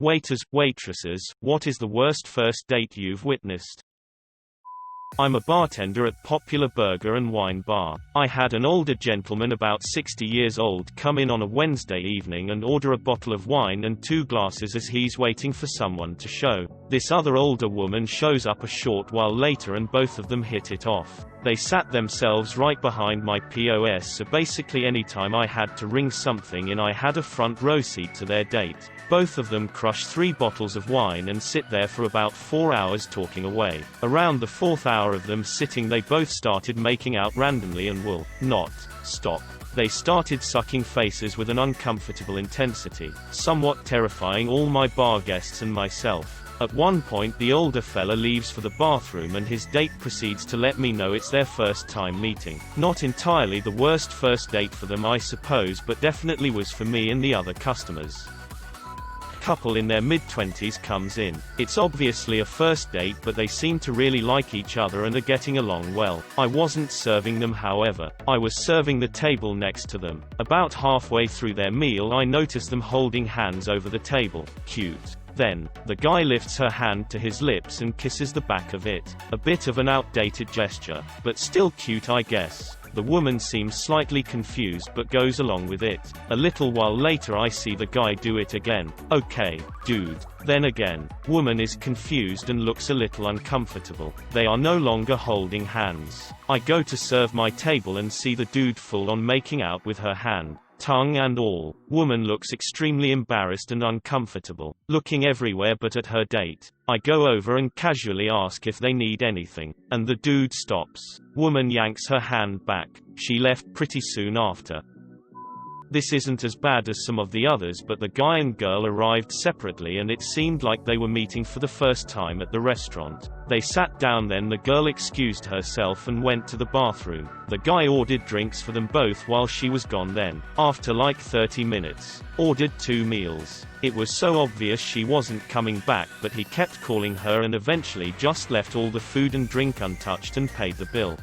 Waiters, waitresses, what is the worst first date you've witnessed? I'm a bartender at popular burger and wine bar. I had an older gentleman about 60 years old come in on a Wednesday evening and order a bottle of wine and 2 glasses as he's waiting for someone to show. This other older woman shows up a short while later and both of them hit it off. They sat themselves right behind my POS, so basically anytime I had to ring something in I had a front row seat to their date. Both of them crush 3 bottles of wine and sit there for about 4 hours talking away. Around the 4th hour of them sitting they both started making out randomly and will not stop. They started sucking faces with an uncomfortable intensity, somewhat terrifying all my bar guests and myself. At one point the older fella leaves for the bathroom and his date proceeds to let me know it's their first time meeting. Not entirely the worst first date for them I suppose, but definitely was for me and the other customers. Couple in their mid-20s comes in. It's obviously a first date, but they seem to really like each other and are getting along well. I wasn't serving them however. I was serving the table next to them. About halfway through their meal I noticed them holding hands over the table. Cute. Then, the guy lifts her hand to his lips and kisses the back of it. A bit of an outdated gesture, but still cute I guess. The woman seems slightly confused but goes along with it. A little while later I see the guy do it again. Okay, dude. Then again. Woman is confused and looks a little uncomfortable. They are no longer holding hands. I go to serve my table and see the dude full on making out with her hand. Tongue and all. Woman looks extremely embarrassed and uncomfortable, looking everywhere but at her date. I go over and casually ask if they need anything, and the dude stops. Woman yanks her hand back. She left pretty soon after. This isn't as bad as some of the others, but the guy and girl arrived separately and it seemed like they were meeting for the first time at the restaurant. They sat down, then the girl excused herself and went to the bathroom. The guy ordered drinks for them both while she was gone then. After like 30 minutes, ordered 2 meals. It was so obvious she wasn't coming back, but he kept calling her and eventually just left all the food and drink untouched and paid the bill.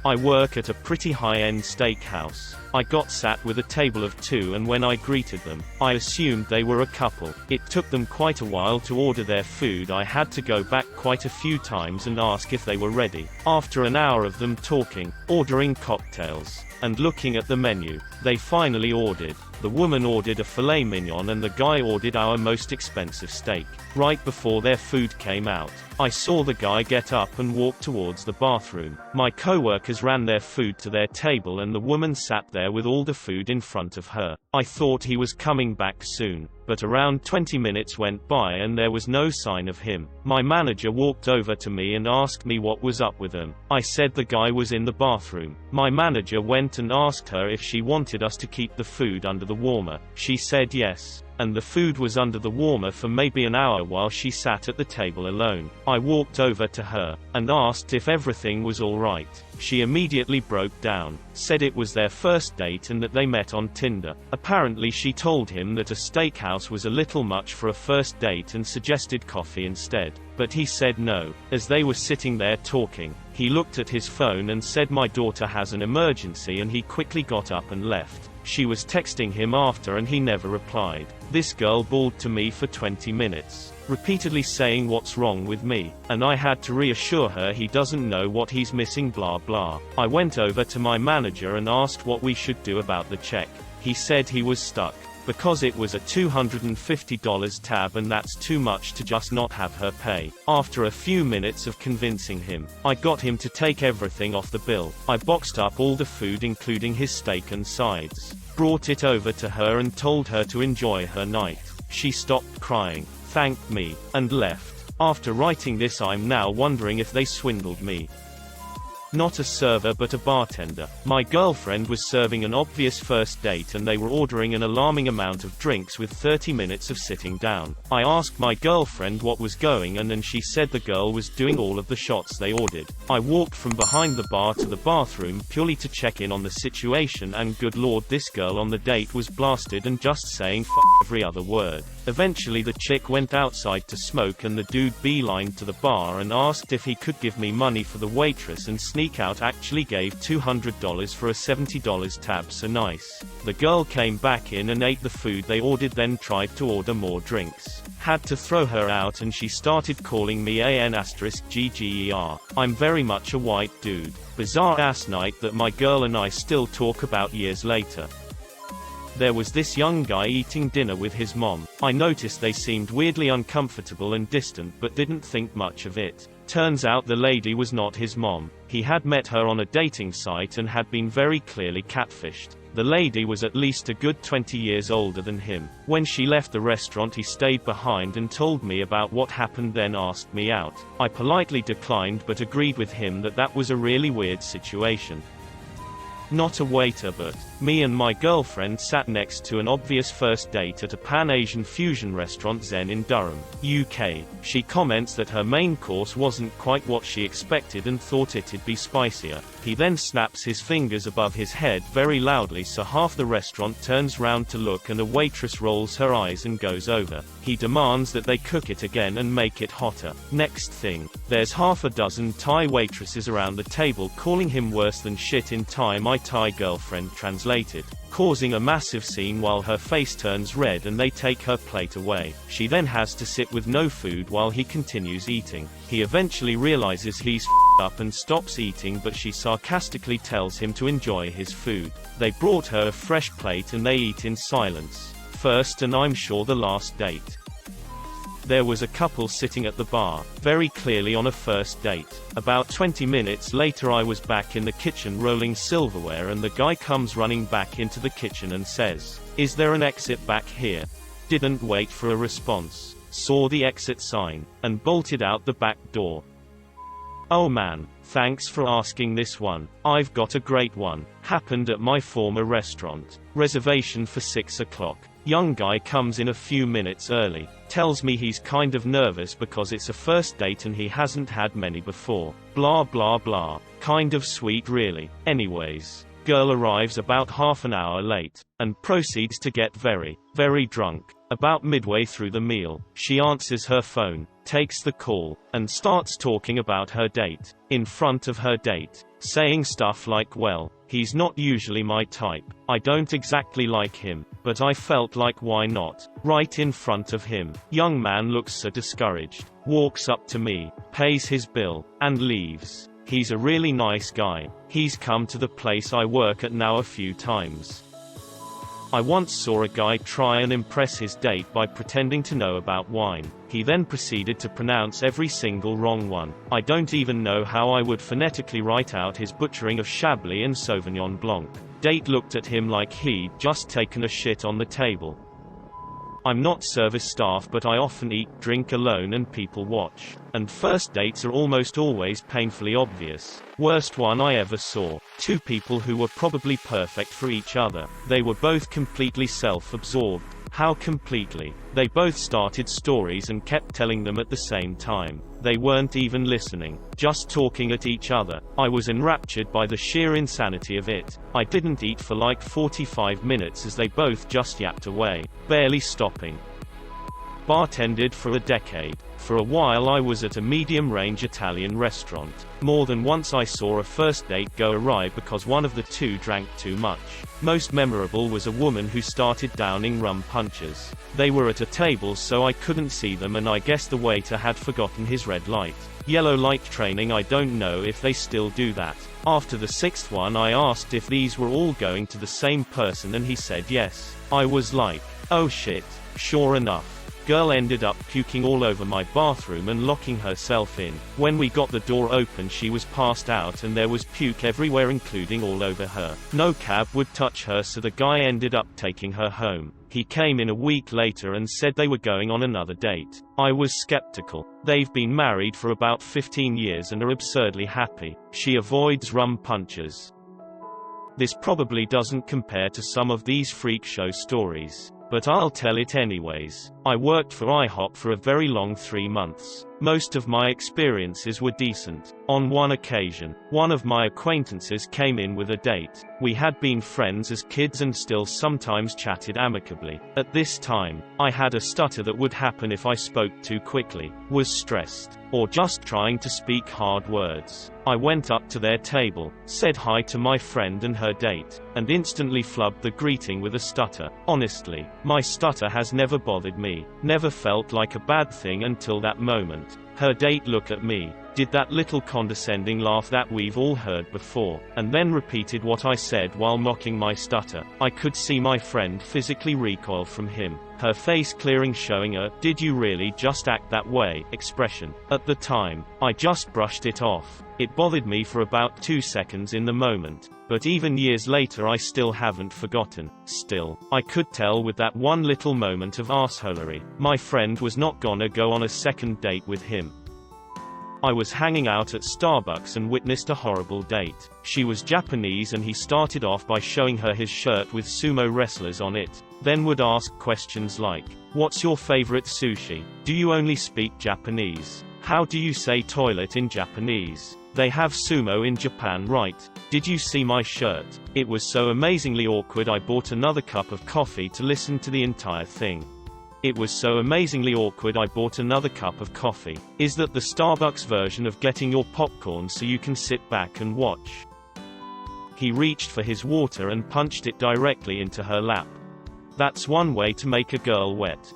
I work at a pretty high-end steakhouse. I got sat with a table of 2 and when I greeted them, I assumed they were a couple. It took them quite a while to order their food. I had to go back quite a few times and ask if they were ready. After an hour of them talking, ordering cocktails, and looking at the menu, they finally ordered. The woman ordered a filet mignon and the guy ordered our most expensive steak. Right before their food came out, I saw the guy get up and walk towards the bathroom. My coworkers ran their food to their table and the woman sat there with all the food in front of her. I thought he was coming back soon, but around 20 minutes went by and there was no sign of him. My manager walked over to me and asked me what was up with him. I said the guy was in the bathroom. My manager went and asked her if she wanted us to keep the food under the warmer. She said yes. And the food was under the warmer for maybe an hour while she sat at the table alone. I walked over to her, and asked if everything was alright. She immediately broke down, said it was their first date and that they met on Tinder. Apparently she told him that a steakhouse was a little much for a first date and suggested coffee instead. But he said no. As they were sitting there talking, he looked at his phone and said my daughter has an emergency and he quickly got up and left. She was texting him after and he never replied. This girl bawled to me for 20 minutes, repeatedly saying what's wrong with me, and I had to reassure her he doesn't know what he's missing blah blah. I went over to my manager and asked what we should do about the check. He said he was stuck, because it was a $250 tab and that's too much to just not have her pay. After a few minutes of convincing him, I got him to take everything off the bill. I boxed up all the food including his steak and sides, brought it over to her and told her to enjoy her night. She stopped crying, thanked me, and left. After writing this I'm now wondering if they swindled me. Not a server but a bartender. My girlfriend was serving an obvious first date and they were ordering an alarming amount of drinks with 30 minutes of sitting down. I asked my girlfriend what was going on and she said the girl was doing all of the shots they ordered. I walked from behind the bar to the bathroom purely to check in on the situation and good lord, this girl on the date was blasted and just saying f every other word. Eventually the chick went outside to smoke and the dude beelined to the bar and asked if he could give me money for the waitress and sneaked sneak out actually gave $200 for a $70 tab, so nice. The girl came back in and ate the food they ordered, then tried to order more drinks. Had to throw her out and she started calling me *GGER. I'm very much a white dude. Bizarre ass night that my girl and I still talk about years later. There was this young guy eating dinner with his mom. I noticed they seemed weirdly uncomfortable and distant but didn't think much of it. Turns out the lady was not his mom. He had met her on a dating site and had been very clearly catfished. The lady was at least a good 20 years older than him. When she left the restaurant, he stayed behind and told me about what happened, then asked me out. I politely declined but agreed with him that that was a really weird situation. Not a waiter, but me and my girlfriend sat next to an obvious first date at a Pan-Asian fusion restaurant Zen in Durham, UK. She comments that her main course wasn't quite what she expected and thought it'd be spicier. He then snaps his fingers above his head very loudly so half the restaurant turns round to look, and a waitress rolls her eyes and goes over. He demands that they cook it again and make it hotter. Next thing, there's half a dozen Thai waitresses around the table calling him worse than shit in Thai. My Thai girlfriend translated, causing a massive scene while her face turns red and they take her plate away. She then has to sit with no food while he continues eating. He eventually realizes he's up and stops eating, but she sarcastically tells him to enjoy his food. They brought her a fresh plate and they eat in silence. First and I'm sure the last date. There was a couple sitting at the bar, very clearly on a first date. About 20 minutes later I was back in the kitchen rolling silverware and the guy comes running back into the kitchen and says, "Is there an exit back here?" Didn't wait for a response. Saw the exit sign, and bolted out the back door. Oh man, thanks for asking this one. I've got a great one. Happened at my former restaurant. Reservation for 6 o'clock. Young guy comes in a few minutes early. Tells me he's kind of nervous because it's a first date and he hasn't had many before. Blah blah blah. Kind of sweet really. Anyways, girl arrives about half an hour late, and proceeds to get very, very drunk. About midway through the meal, she answers her phone, takes the call, and starts talking about her date. In front of her date. Saying stuff like, well, he's not usually my type. I don't exactly like him, but I felt like why not? Right in front of him. Young man looks so discouraged. Walks up to me, pays his bill, and leaves. He's a really nice guy. He's come to the place I work at now a few times. I once saw a guy try and impress his date by pretending to know about wine. He then proceeded to pronounce every single wrong one. I don't even know how I would phonetically write out his butchering of Chablis and Sauvignon Blanc. Date looked at him like he'd just taken a shit on the table. I'm not service staff, but I often eat, drink alone and people watch. And first dates are almost always painfully obvious. Worst one I ever saw. Two people who were probably perfect for each other. They were both completely self-absorbed. How completely? They both started stories and kept telling them at the same time. They weren't even listening, just talking at each other. I was enraptured by the sheer insanity of it. I didn't eat for like 45 minutes as they both just yapped away, barely stopping. Bartended for a decade. For a while I was at a medium-range Italian restaurant. More than once I saw a first date go awry because one of the two drank too much. Most memorable was a woman who started downing rum punches. They were at a table so I couldn't see them, and I guess the waiter had forgotten his red light. Yellow light training. I don't know if they still do that. After the sixth one I asked if these were all going to the same person and he said yes. I was like, oh shit. Sure enough. Girl ended up puking all over my bathroom and locking herself in. When we got the door open she was passed out and there was puke everywhere, including all over her. No cab would touch her, so the guy ended up taking her home. He came in a week later and said they were going on another date. I was skeptical. They've been married for about 15 years and are absurdly happy. She avoids rum punches. This probably doesn't compare to some of these freak show stories, but I'll tell it anyways. I worked for IHOP for a very long 3 months. Most of my experiences were decent. On one occasion, one of my acquaintances came in with a date. We had been friends as kids and still sometimes chatted amicably. At this time, I had a stutter that would happen if I spoke too quickly, was stressed, or just trying to speak hard words. I went up to their table, said hi to my friend and her date, and instantly flubbed the greeting with a stutter. Honestly, my stutter has never bothered me, never felt like a bad thing until that moment. Her date looked at me, did that little condescending laugh that we've all heard before, and then repeated what I said while mocking my stutter. I could see my friend physically recoil from him, her face clearing, showing a "did you really just act that way" expression. At the time, I just brushed it off. It bothered me for about 2 seconds in the moment, but even years later I still haven't forgotten. Still, I could tell with that one little moment of arseholery, my friend was not gonna go on a second date with him. I was hanging out at Starbucks and witnessed a horrible date. She was Japanese and he started off by showing her his shirt with sumo wrestlers on it, then would ask questions like, "What's your favorite sushi? Do you only speak Japanese? How do you say toilet in Japanese? They have sumo in Japan, right? Did you see my shirt?" It was so amazingly awkward I bought another cup of coffee to listen to the entire thing. It was so amazingly awkward I bought another cup of coffee. Is that the Starbucks version of getting your popcorn so you can sit back and watch? He reached for his water and punched it directly into her lap. That's one way to make a girl wet.